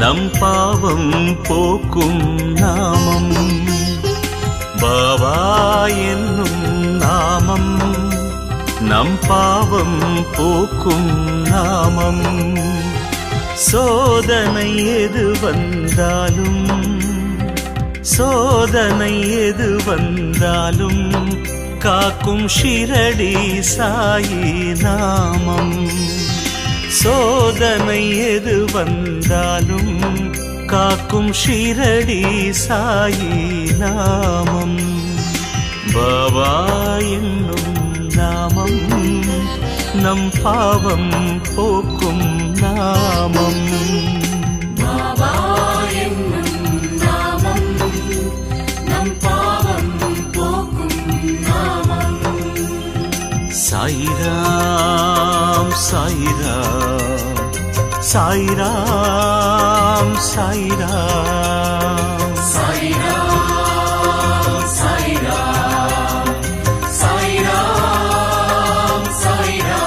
நம் பாவம் போக்கும் நாமம். பாபா என்னும் நாமம் நம் பாவம் போக்கும் நாமம். சோதனை எது வந்தாலும் சோதனை எது வந்தாலும் காக்கும் ஷிரடி சாயி நாமம். சோதனை எது வந்தாலும் காக்கும் ஷிரடி சாயி நாமம். பாபா என்னும் நாமம் நம் பாவம் போக்கும் நாமம். பாபா என்னும் நாமம் நம் பாவம் போக்கும் நாமம். சாயிராம் சாயிராம் சாயிராம் சாயிராம் சாயிராம் சாயிராம் சாயிராம் சாயிராம்.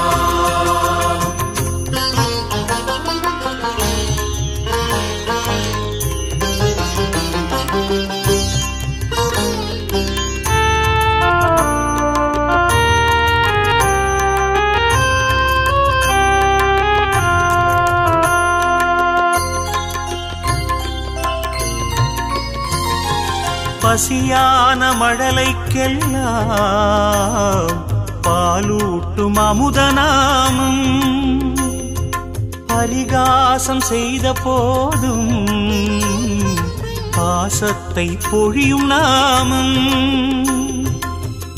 பசியான மழலைக்கெல்லாம் பாலூட்டும் அமுதநாமம். பரிகாசம் செய்த போதும் பாசத்தை பொழியும் நாமம்.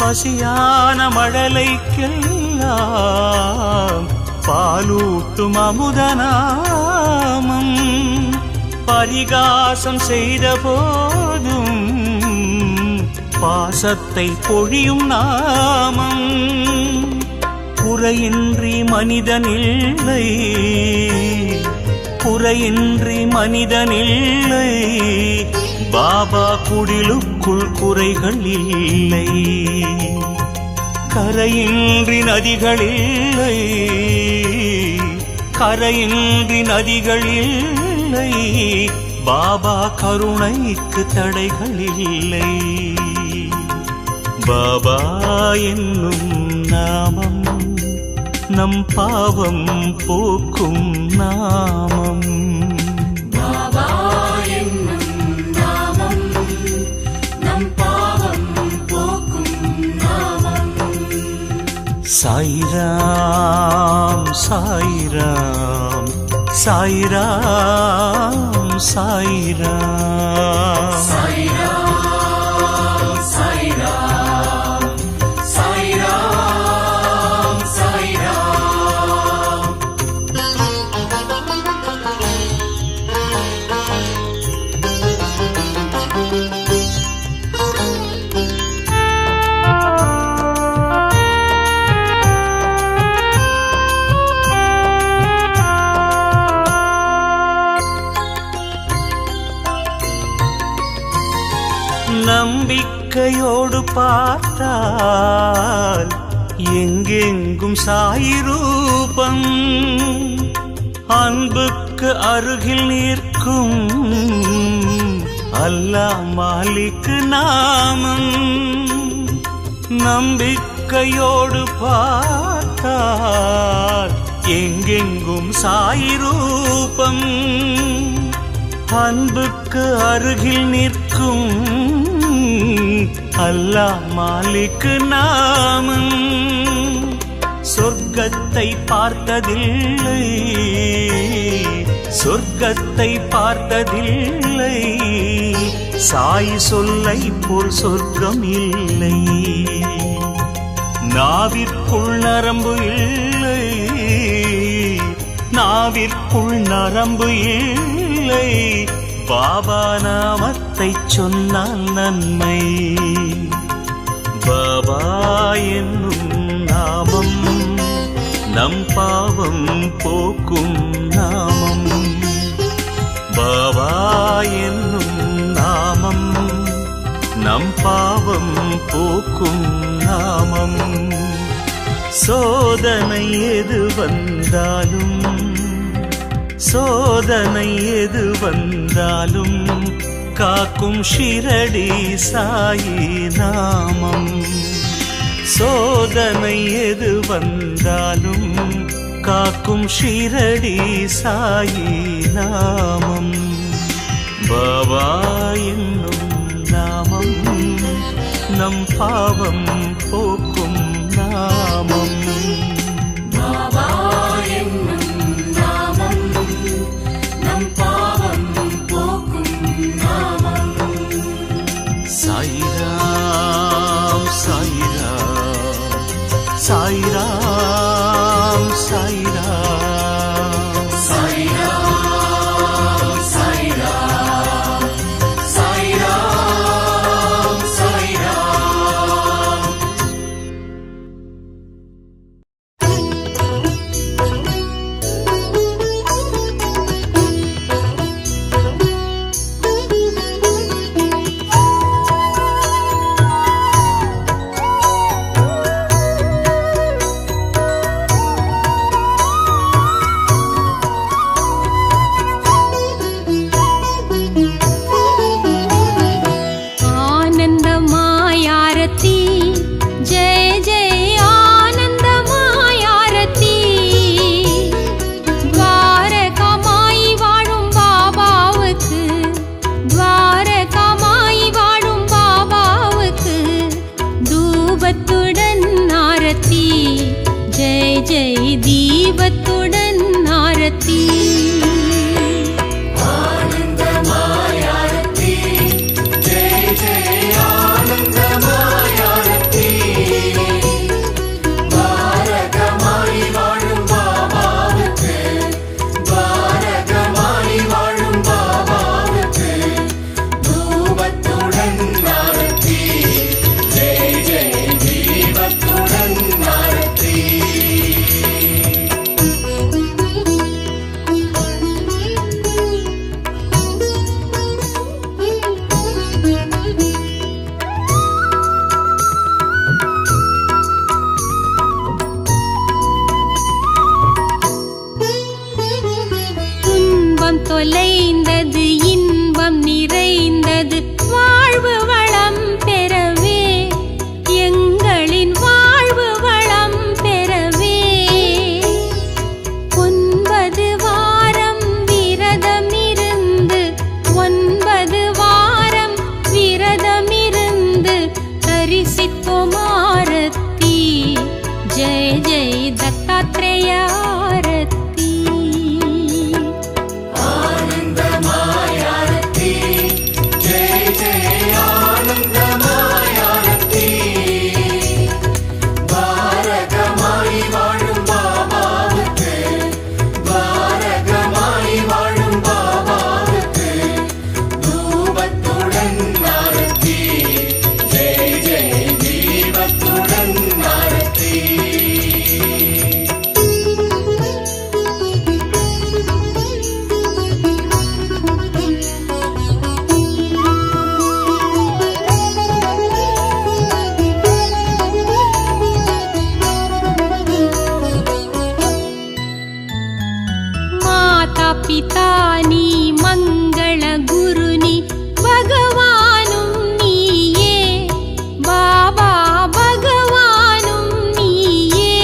பசியான மழலைக்கெல்லாம் பாலூட்டும் அமுதநாமம். பரிகாசம் செய்த போதும் பாசத்தை பொழியும் நாமம். குறையின்றி மனிதனில்லை குறையின்றி மனிதனில்லை. பாபா குடிலுக்குள் குறைகள் இல்லை. கரையின்றி நதிகளில்லை கரையின்றி நதிகளில்லை. பாபா கருணைக்கு தடைகள் இல்லை. பாபா என்னும் நாமம் நம் பாவம் போக்கும் நாமம். பாபா என்னும் நாமம் நம் பாவம் போக்கும் நாமம். சாயிராம் சாயிராம் சாயிராம் சாயிராம் சாயிராம் சாயிராம் சாயிராம் சாயிராம். நம்பிக்கையோடு பார்த்தால் எங்கெங்கும் சாயி ரூபம். அன்புக்கு அருகில் நிற்கும் அல்லாஹ் மாலிக் நாமம். நம்பிக்கையோடு பார்த்தால் எங்கெங்கும் சாயி ரூபம். அன்புக்கு அருகில் நிற்கும் அல்லாஹ் மாலிக் நாமம். சொர்க்கத்தை பார்த்ததில்லை சொர்க்கத்தை பார்த்ததில்லை. சாய் சொல்லை போல் சொர்க்கம் இல்லை. நாவிற்குள் நரம்பு இல்லை நாவிற்குள் நரம்பு இல்லை. பாபா நாமத்தை சொன்னால் நன்மை. பாபா என்னும் நாமம் நம் பாவம் போக்கும் நாமம். பாபா என்னும் நாமம் நம் பாவம் போக்கும் நாமம். சோதனை எது வந்தாலும் சோதனை எது வந்தாலும் காக்கும் ஷிரடி சாயி நாமம். சோதனை எது வந்தாலும் காக்கும் ஷிரடி சாயி நாமம். பாபா என்னும் நாமம் நம் பாவம் போக்கும் நாமம். பாபா என்னும் நாமம் நம் பாவம் போக்கும் நாமம். சாய்ராம் சாய்ராம் சாய்ராம் சாய்ராம் சாய்ராம் சாய்ராம் சாய்ராம் சாய்ராம். आनंदमायारती जय जय आनंदमायारती. द्वारकामाई वाழும் பாபாவுக்கு, द्वारकामाई வாழும் பாபாவுக்கு தூபத்துடன் ஆரத்தி. ஜெய் ஜெய் தீபத்துடன் ஆரத்தி. ஆனந்தமாயாரத்தி ஜெய ஜெய ஆனந்தமாயாரத்தி. துவாரகமாய் வாழும் பாபாவுக்கு, துவாரகமாய் வாழும் பாபாவுக்கு தூபத்துடன் ஆரத்தி. ஜெய ஜெய தீபத்துடன் ஆரத்தி. துன்பம் தொலைந்தது, இன்பம் நிறைந்தது, வாழ்வு வளம் பெறவே, எங்களின் வாழ்வு வளம் பெறவே. 9 வாரம் விரதமிருந்து, 9 வாரம் விரதமிருந்து தரிசித்தோம் ஆரத்தி. ஜெய ஜெய தத்தாத்ரேய ஆரத்தி. ஆனந்தமாயாரத்தி ஜெய ஜெய ஆனந்தமாயாரத்தி. துவாரகமாய் வாழும் பாபாவுக்கு, துவாரகமாய் வாழும் பாபாவுக்கு தூபத்துடன் ஆரத்தி. ஜெய ஜெய தீபத்துடன் ஆரத்தி. माता पिता नी मंगल गुरु नी भगवानुम नीये. बाबा भगवानुम नीये.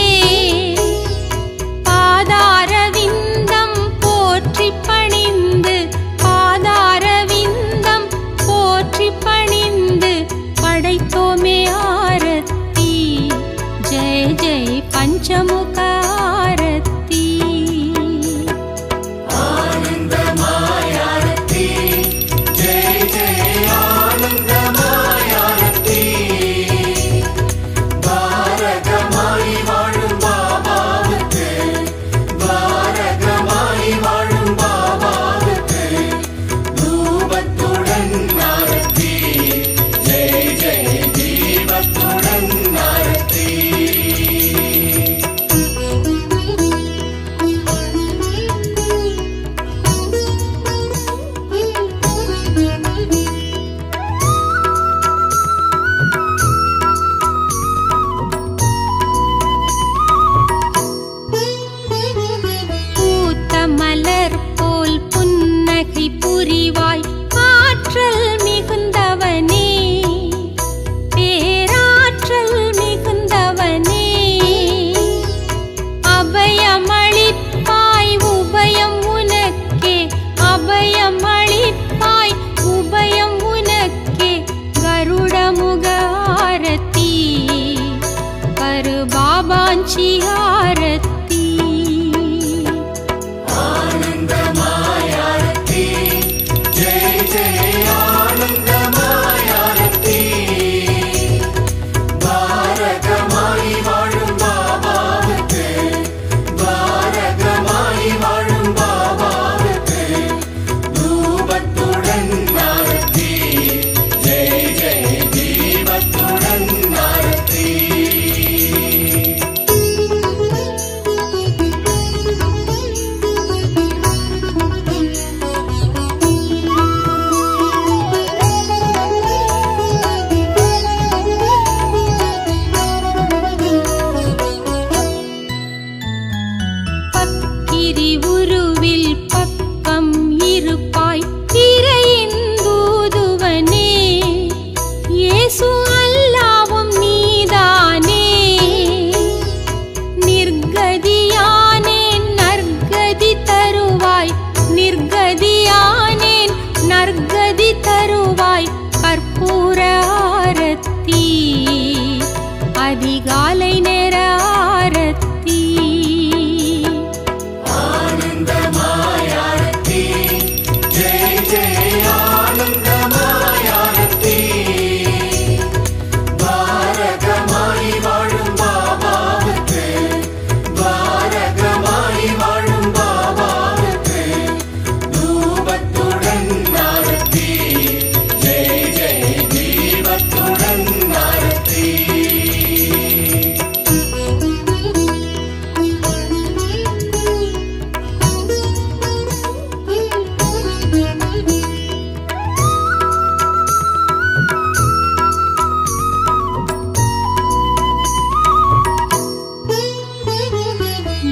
पादारविन्दं पोற்றி பணிந்து, பாதாரவிந்தம் போற்றி பணிந்து படைத்தோமே ஆரத்தி. ஜெய ஜெய பஞ்சமுக ஆரத்தி. ஆனந்தமாயாரத்தி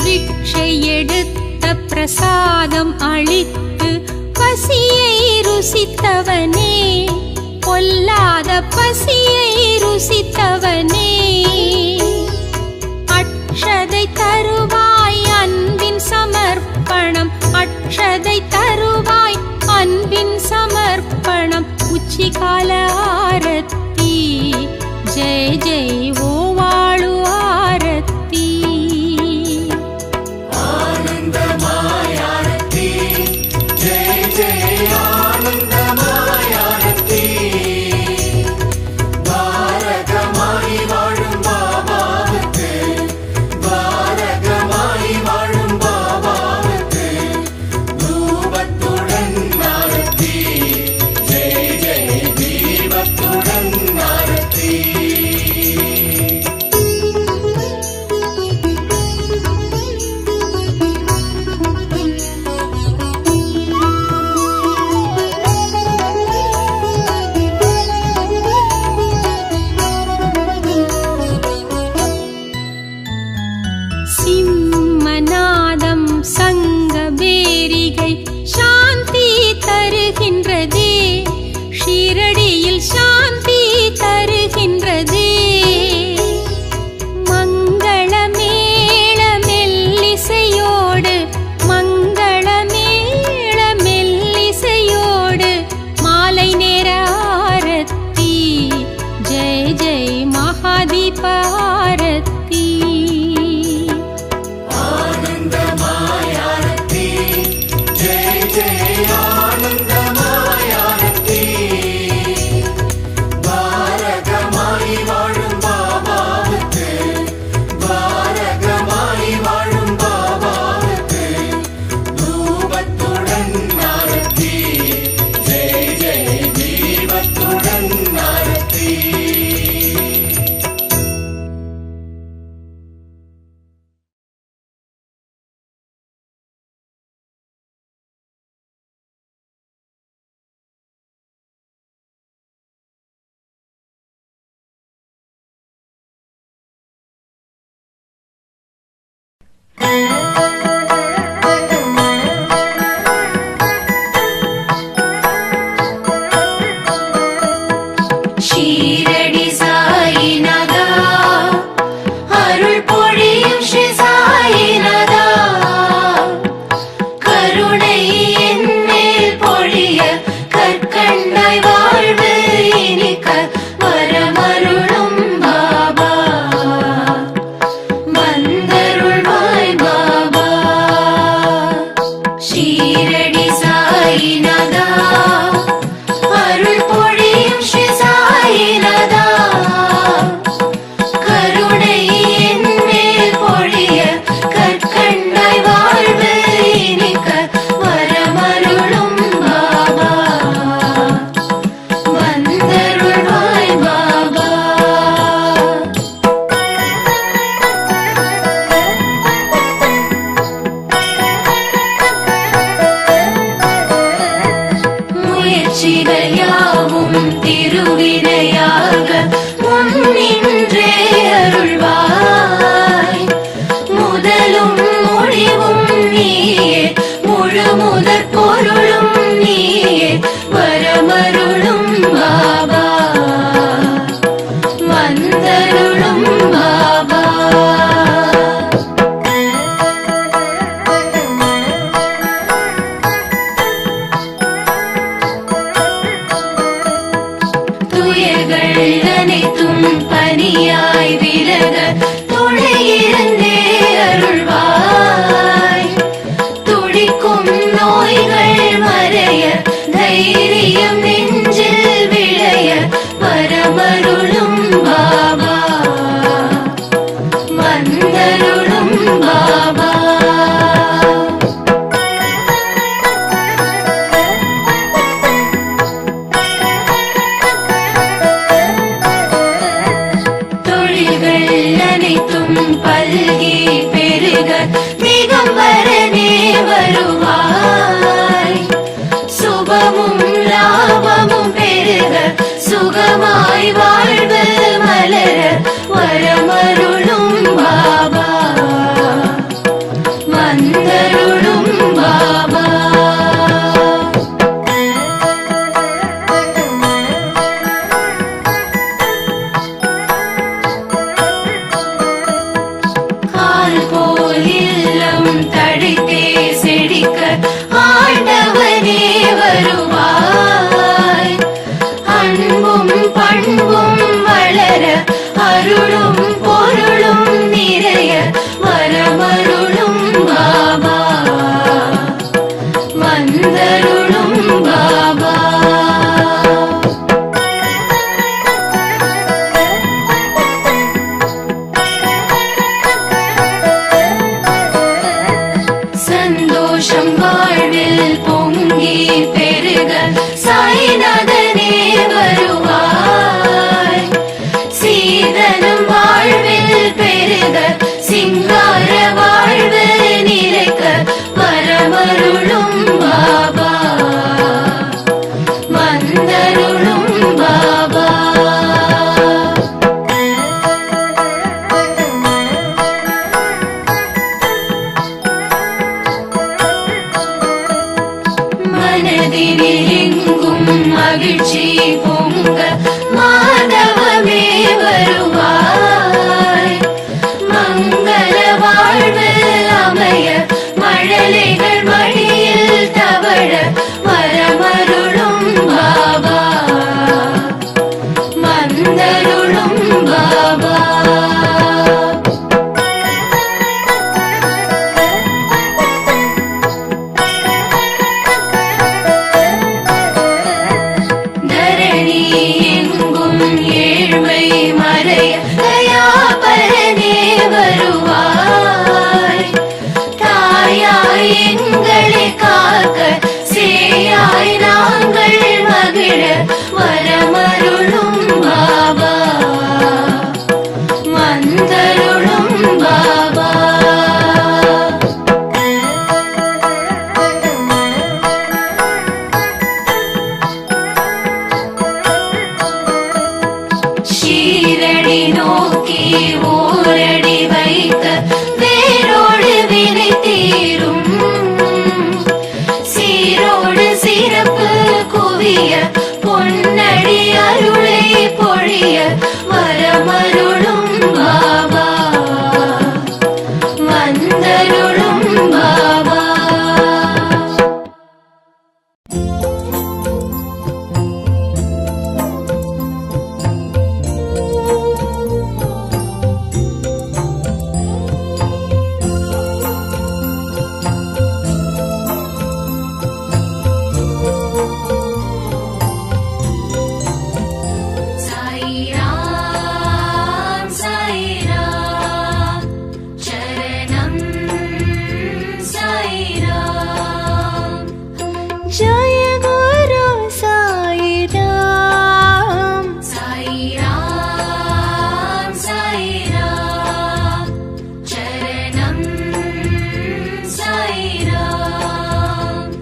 பிக்ஷை எடுத்த பிரசாதம் அளித்து பசியை ருசித்தவனே, பொல்லாத பசியை ருசித்தவனே, அக்ஷதை தருவாய் அன்பின் சமர்ப்பணம், அக்ஷதை தருவாய் அன்பின் சமர்ப்பணம், உச்சிகால ஆரத்தி ஜெய ஜெய் ஓ வாழு ஆரத்தி. ஆனந்தமாயாரத்தி ஜெய ஜெய ஆனந்தமாயாரத்தி. பாரகமாய் வாழும் பாபாவுக்கு, பாரகமாய் வாழும் பாபாவுக்கு தூபத்துடன் ஆரத்தி ஜெய ஜெய தீபத்துடன் ஆரத்தி. சிம்மநாதம் சங்கபேரிகை சாந்தி தருகின்றதே, ஷீரடியில் சாந்தி தருகின்றதே. மங்களமேள மெல்லிசையோடு, மங்களமேள மெல்லிசையோடு மாலை நேர ஆரத்தி ஜெய ஜெய் மகாதீப ஆரத்தி. ஆனந்தமாயாரத்தி ஜெய ஜெய ஆனந்தமாயாரத்தி. பாரகமாய் வாழும் பாபாவுக்கு, பாரகமாய் வாழும் பாபாவுக்கு தூபத்துடன் ஆரத்தி ஜெய ஜெய தீபத்துடன் ஆரத்தி. ஷீரடி சாயிநாதா, அருள் பொழியும் ஸ்ரீ சாயிநாதா, கருணை என் மேல் பொழிய கற்கண்டாய் வாழ்வு இனிக்க வரமருளும் பாபா, வந்தருள்வாய் பாபா. ஷீரடி சாயிநாதா, அருள் பொழியும் ஸ்ரீ சாயிநாதா, கருணை என் மேல் பொழிய கற்கண்டாய் வாழ்வு இனிக்க வரமருளும் பாபா, வந்தருள்வாய் பாபா. முயற்சிகள் யாவும் திருவினையாக முன்னின்றே அருள்வாய், முதலும் முடிவும் நீயே, முழு முதற் பொருளும் நீயே, வரமருளும் பாபா, வந்தருளும் பாபா. துயர்கள் அனைத்தும் பனியாய் விலக துணையிருந்தே அருள்வாய், துடிக்கும் நோய்கள் மறைய தைரியம் நெஞ்சில் விளைய வரமருளும் பாபா, வந்தருளும் பாபா. தொழில்கள் வந்தருளும் பாபா. சந்தோஷம் வாழ்வில் பொங்கி பெருக சாய்நாதனே வருவாய். சீதனம் வாழ்வில் பெருக சிங்கார வாழ்வு நிறைக்க வரமருளும் பாபா. வந்தருளும் பாபா. மனதினில் எங்கும் மகிழ்ச்சி பொங்க மாதவமே வருவாய். மங்கள வாழ்வு அமைய மழலைகள் மடியில் தவழ வரமருளும் பாபா. வந்தருளும் பாபா. தரணி எங்கும் ஏழ்மை மறைய தயாபரனே வருவாய். தாயாய் எங்களை காக்க சேயாய் நாங்கள் மகிழ வரமருளும் பாபா. வந்தருளும் பாபா. ஷீரடி நோக்கி ஓரடி வைக்க வேரோடு வினை தீரும். சீரோடு சிறப்பு குவிய பொன்னடி அருளை பொழிய வரமருளும் பாபா. வந்தருளும் பாபா. சாய்ராம் சாய்ராம் சரணம் சாய்ராம். ஜய குரு சாய்ராம். சாய்ராம் சாய்ராம் சரணம் சாய்ராம்.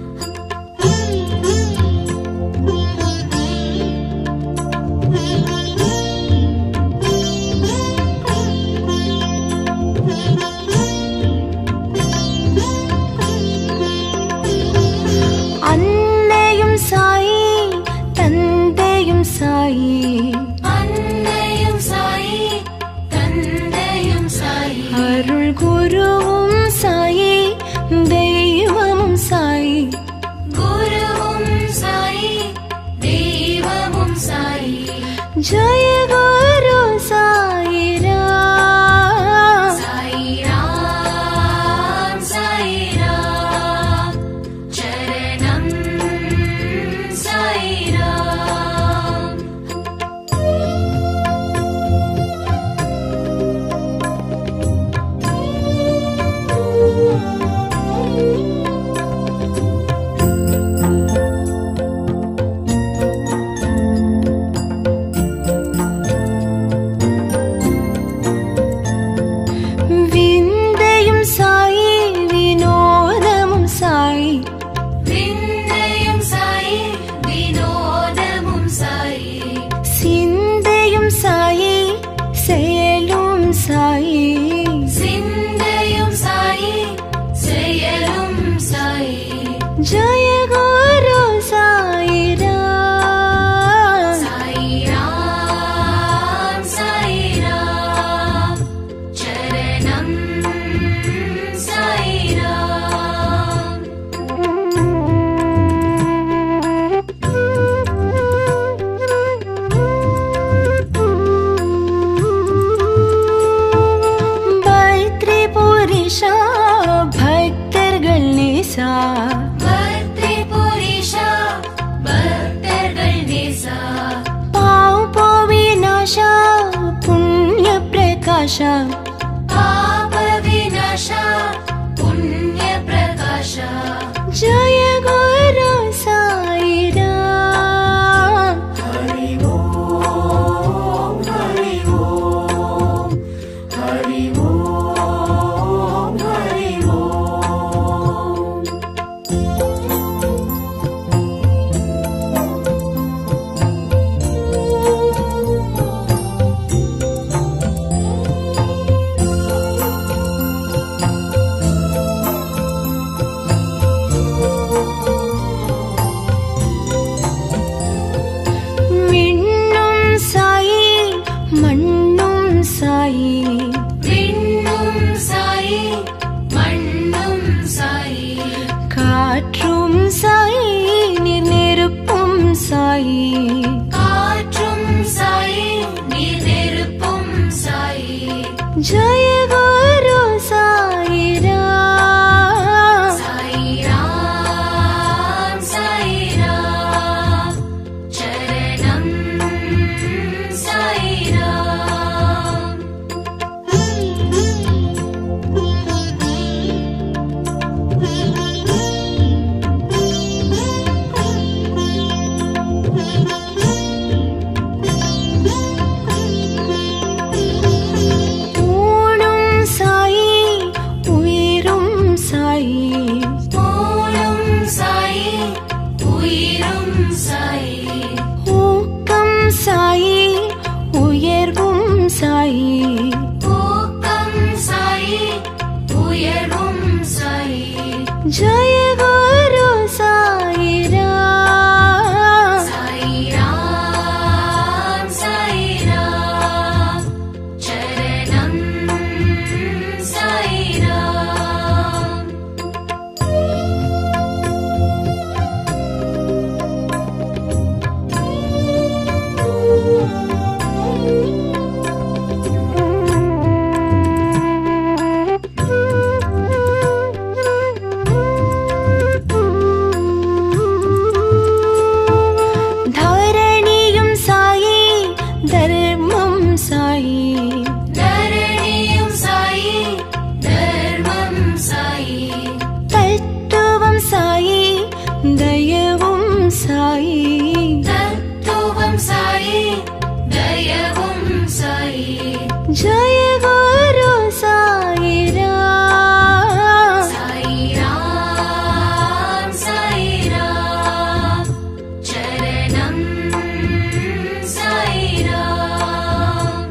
அன்னையும் சாயி தந்தையும் சாயி. அன்னையும் சாயி தந்தையும் சாயி. அருள் குருவும் சாயி தெய்வமும் சாயி. குருவும் சாயி தெய்வமும் சாயி. ஜய குரு சாய்ராம். சாய்ராம் சாய்ராம் சரணம் சாய்ராம். प्रकाश पाप विनाश पुण्य प्रकाश जय गुरु साई राम हरि ओम हरि ओम हरि ओम हरि ओम। விண்ணும் சாயி மண்ணும் சாயி விண்ணும் சாயி மண்ணும் சாயி காற்றும் சாயி நீர் நெருப்பும் சாயி காற்றும் சாயி நீர் நெருப்பும் சாயி ஜய குரு சாய் ராம் சாய் ராம் சாய் ராம் சரணம் சாய் ராம் ஊனும் சாயி உயிரும் சாயி போலும் சாயி உயிரும் சாயி ஊக்கம் சாயி உயர்வும் சாயி ஊக்கம் சாயி உயர்வும் சாயி ஜய குரு சாய் ராம் சாய் ராம் சாய் ராம் சரணம் சாய் ராம் தரணியும் சாயி தர்மம் சாயி தரணியும் சாயி தர்மம் சாயி தத்துவம் சாயி தயவும் சாயி தத்துவம் சாயி தயவும் சாயி ஜய குரு சாய் ராம் சாய் ராம் சாய் ராம் சரணம் சாய் ராம்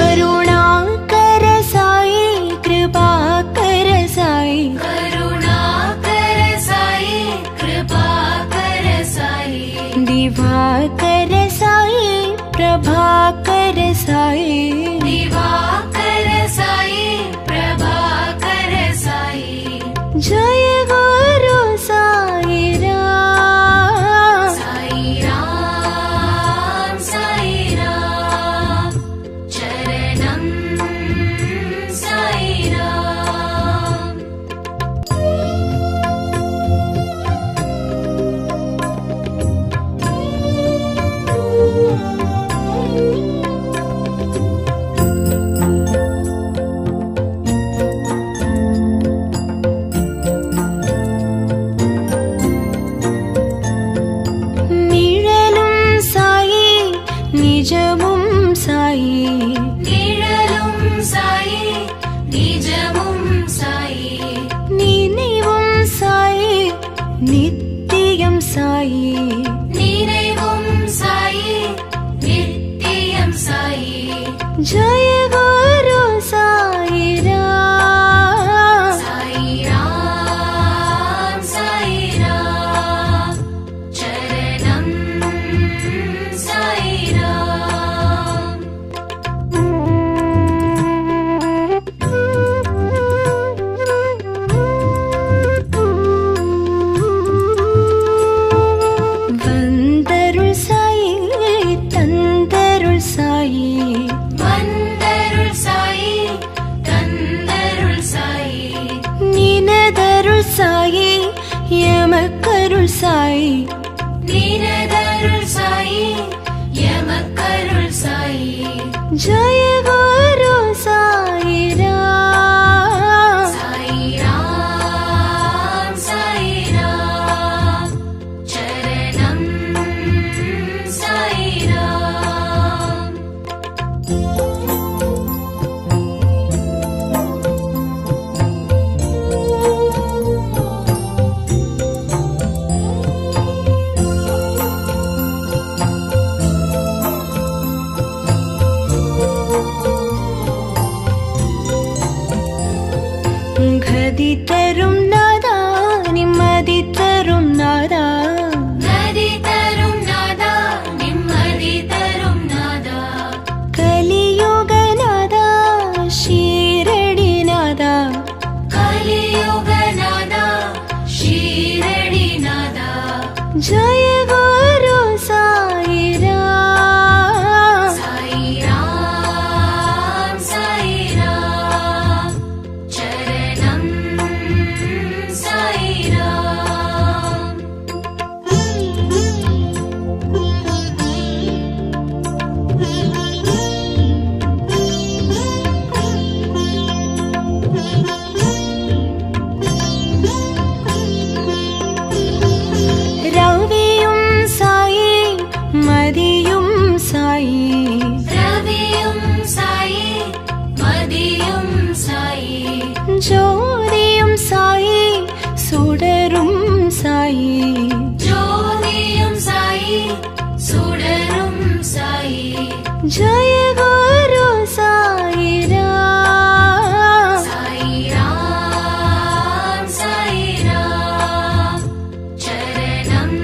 करुणाकर साई कृपाकर साई करुणाकर साई कृपाकर साई दिवाकर साई प्रभाकर साई दिवाकर साई प्रभाकर साई जय गुरु साई राम साई राम साई राम चरणम साई राम நிழலும் சாயி நிஜமும் சாயி நிழலும் சாயி நிஜமும் சாயி நினைவும் சாயி நித்தியம் சாயி நினைவும் சாயி நித்தியம் சாயி ஜய குரு சாய் ராம் சாய் ராம் சாய் ராம் சரணம் சாய் ராம் வந்தருள் சாயி தந்தருள் சாயி வந்த சாயி நினதருள் சாயி எமக்கருள் சாயி ஜய குரு சாயிராம் சாயிராம் சாயிராம் சரணம் சாயிராம் கதி தரும் நாதா நிம்மதி தரும் நாதா நதி தரும் நாதா நிம்மதி தரும் நாதா கலியுக நாதா ஷீரடி நாதா கலியுக நாதா ஷீரடி நாதா ஜய குரு சாயிராம் சாயிராம் சாயிராம் சரணம் சாயிராம் ரவியும் சாயி மதியும் சாயி ரவியும் சாயி மதியும் சாயி ஜோதியும் சாயி சுடரும் சாயி ஜோதியும் சாயி சுடரும் சாயி ஜய குரு சாயிராம் சாயிராம் சாயிராம் சரணம்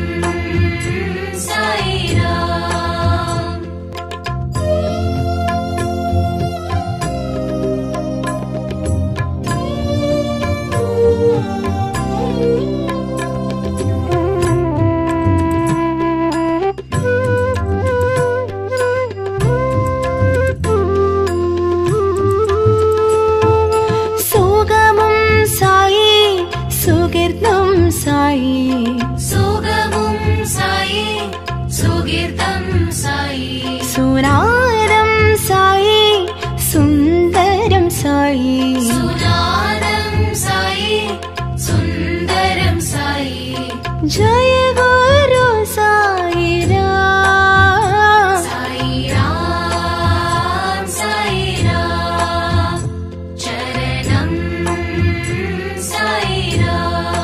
சாயிராம் சுகமும் சாயி சுகிர்தம் சாயி சுகமும் சாயி சுகீர்த்தம் சாயி சுராரம் சாயி சுந்தரம் சாயி சுநாதம் சாயி சுந்தரம் சாயி ஜய குரு சாயிராம் சாயிராம் சாயிராம் சரணம் சாயிராம்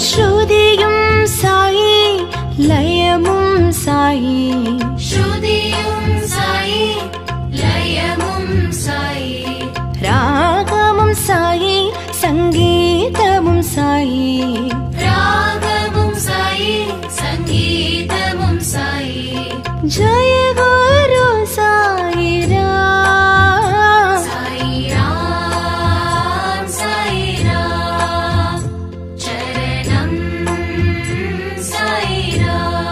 ஸ்ருதியும் சாயி லயமும் சாயி ஸ்ருதியும் சாயி லயமும் சாயி ராகமும் சாயி சங்கீதமும் சாயி ராகமும் சாயி சங்கீதமும் சாயி ஜய குரு சாயிராம் சாயிராம் சாயிராம் சரணம் சாயிராம்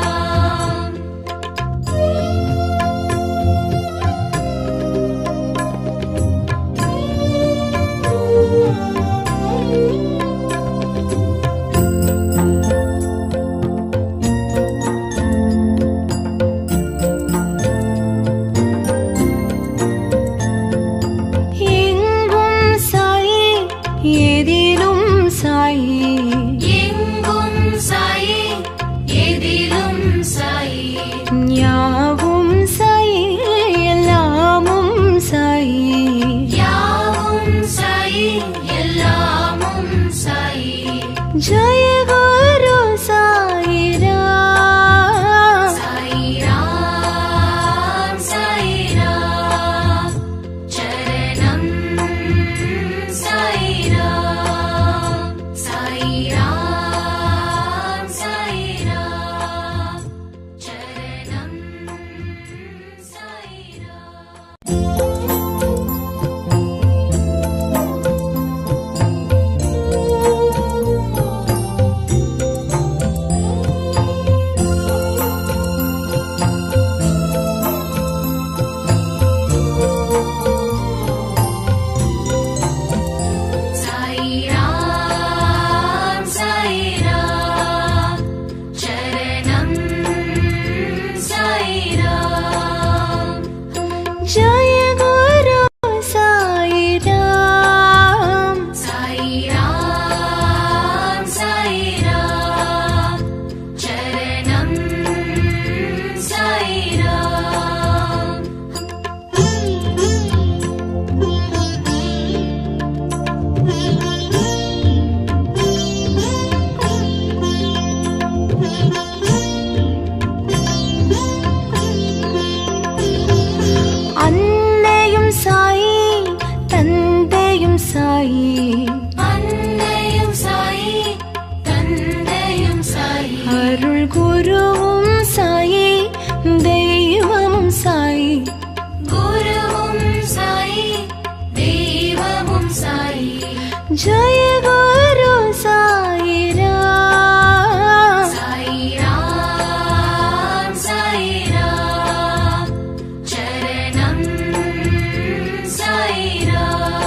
குருவும் சாயி தெய்வமும் சாயி குருவும் சாயி தெய்வமும் சாயி ஜெய குரு சாயிராம் சாயிராம் சாயிராம் சரணம் சாயிராம்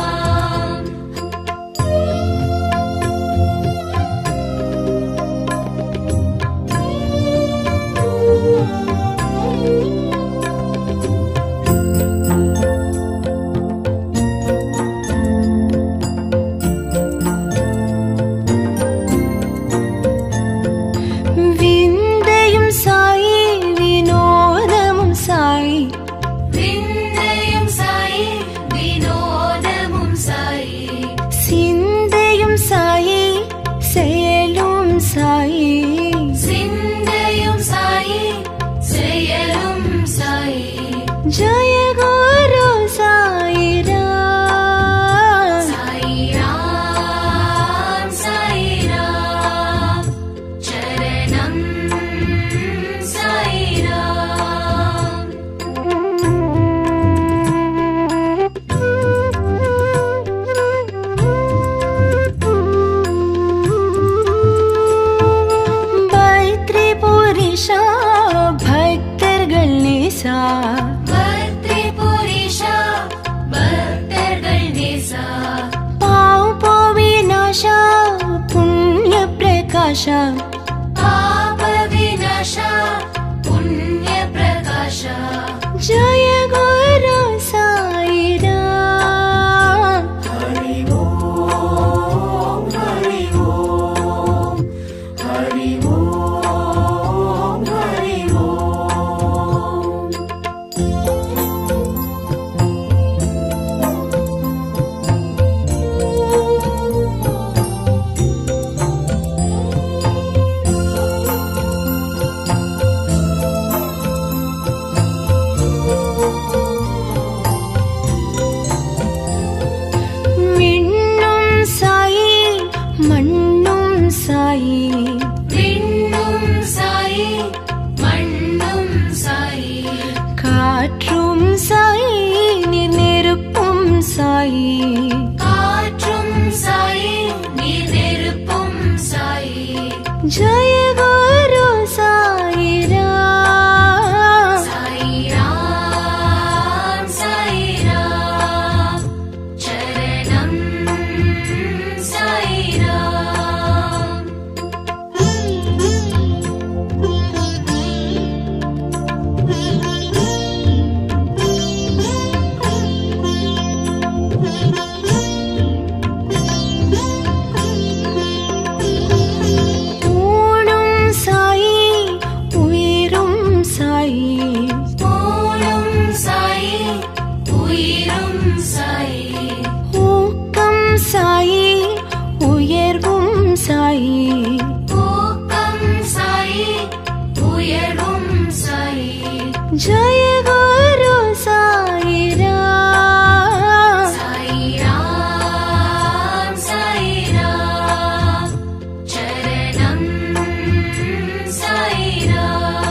விந்தையும் சாயி வினோதமும் சாயி விந்தையும் சாயி வினோதமும் சாயி சிந்தையும் சாயி செயலும் சாயி சிந்தையும் சாயி செயலும் சாயி ஜெய குரு சாயிராம் சாயிராம் சாயிராம் சரணம் சாயிராம் பைத்ரி புரிஷா பக்தர்கள் நேசா பக்தி புரிஷா பக்தர்கள் நேசா பாவ் போவிநாசா புண்ணிய பிரகாஷா பாப விநாசா புண்ணிய பிரகாஷா ஜெய குரு சாயிராம் ஹரி ஓம் ஹரி ஓம் ஹரி ஓம் ஹரி ஓம் விண்ணும் சாயி மண்ணும் சாயி விண்ணும் சாயி மண்ணும் சாயி காற்றும் சாயி நீர் நெருப்பும் சாயி காற்றும் சாயி நீர் நெருப்பும் சாயி ஜெய குரு சாயிராம் சாயிராம் சாயிராம் சரணம் சாயிராம் ஊனும் சாயி உயிரும் சாயி ஊனும் சாயி உயிரும் சாயி ஊக்கம் சாயி உயர்வும் சாயி ஊக்கம் சாயி உயர்வும் சாயி ஜெய குரு சாயிராம் சாயிராம் சாயிராம் சரணம் சாயிராம்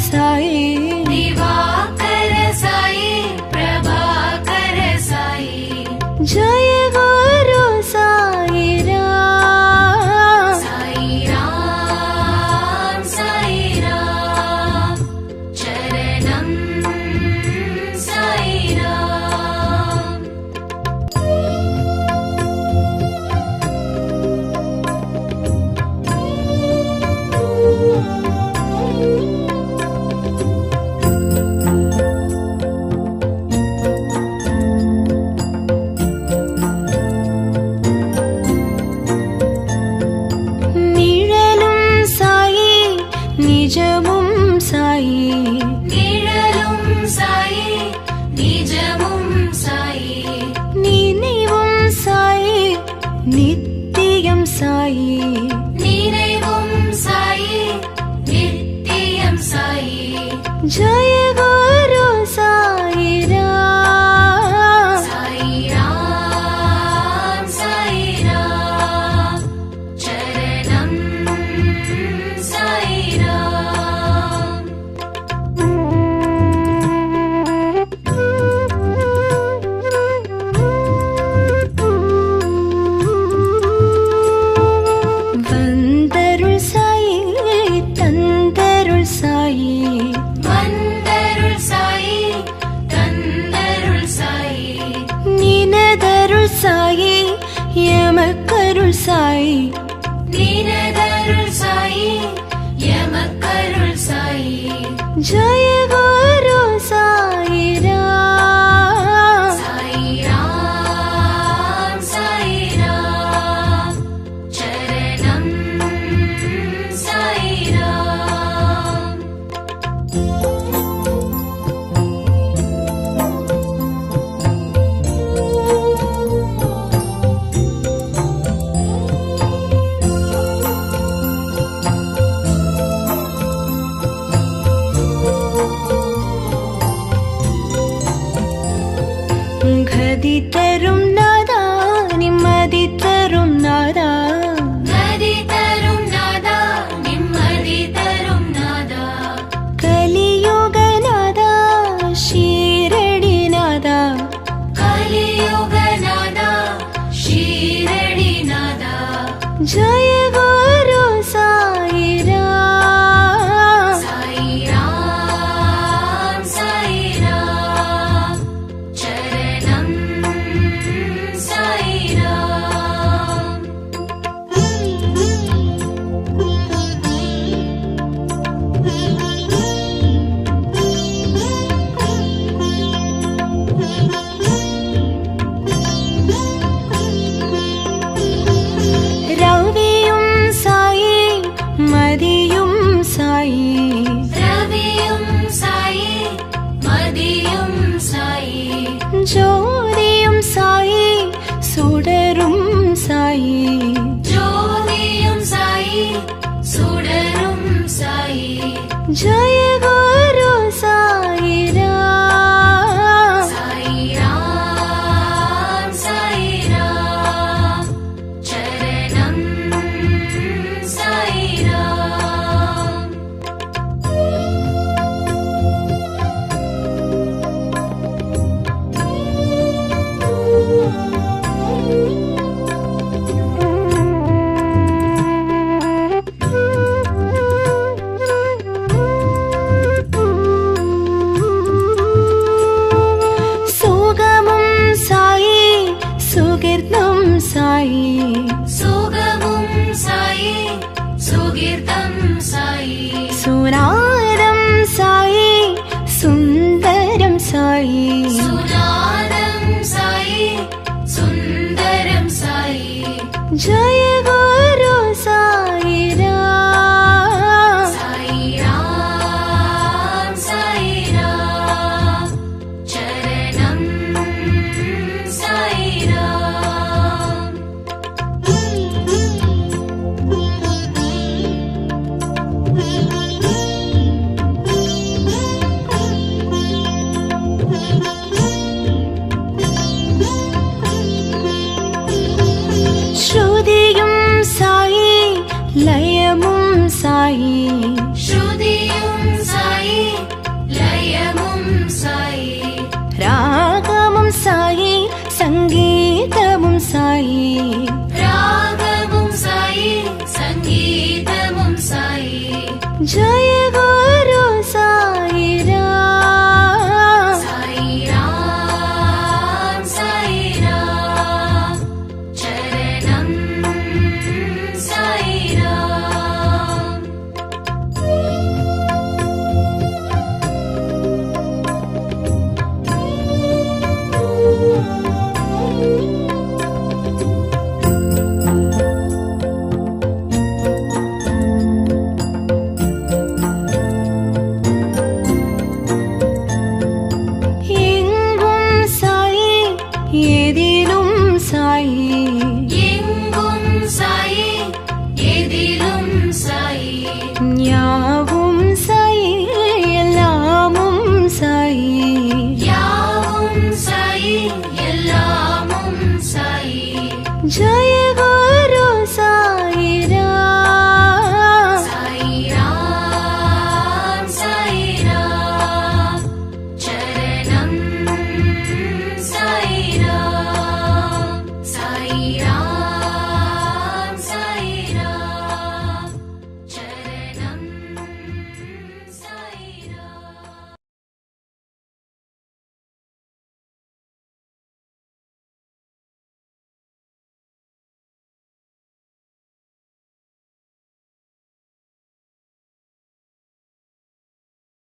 साई दिवाकर साई प्रभाकर साई जय गुरु साई राम साई राम चरणम साई राम நிழலும் சாயி நிஜமும் சாயி நிழலும் சாயி நிஜமும் சாயி நினைவும் சாயி நித்தியம் சாயி நினைவும் சாயி நித்தியம் சாயி जय गुरु साई राम साई राम चरणम साई राम வந்தருள் சாயி தந்தருள் சாயி வந்தருள் சாயி தந்தருள் சாயி நினதருள் சாயி எமக்கருள் சாயி நீனதருள் சாயி எமக்கருள் சாயி जय गुरु साई राम साई राम चरणम साई राम கதி தரும் நாதா நிம்மதி தரும் நாதா நதி தரும் நாதா நிம்மதி தரும் நாதா கலியுக நாதா ஷீரடி நாதா கலியுக நாதா ஷீரடி நாதா जय गुरु साई राम साई राम चरणम साई राम ரவியும் சாயி மதியும் சாயி ரவியும் சாயி மதியும் சாயி ஜோதியும் சாயி சுடரும் சாயி ஜோதியும் சாயி சுடரும் சாயி जय गुरु साई राम साई राम चरणम साई राम சுகமும் சாயி சுகிர்தம் சாயி சுகமும் சாயி சுகீர்த்தம் சாயி சுனாதம் சாயி சுந்தரம் சாயி சுநாதம் சாயி சுந்தரம் சாயி जय गुरु साई राम साई राम चरणम साई राम ஸ்ருதியும் சாயி லயமும் சாயி ஸ்ருதியும் சாயி சாயி சங்கீதமும் சாயி ராகமும் சாயி சங்கீதமும் சாயி ஜய குரு சாயிராம் சாயிராம் சாயிராம் சரணம் சாயிராம் எங்கும் சாயி எதிலும் சாயி எங்கும் சாயி எதிலும் சாயி யாவும் சாயி எல்லாமும் சாயி யாவும் சாயி எல்லாமும் சாயி ஜய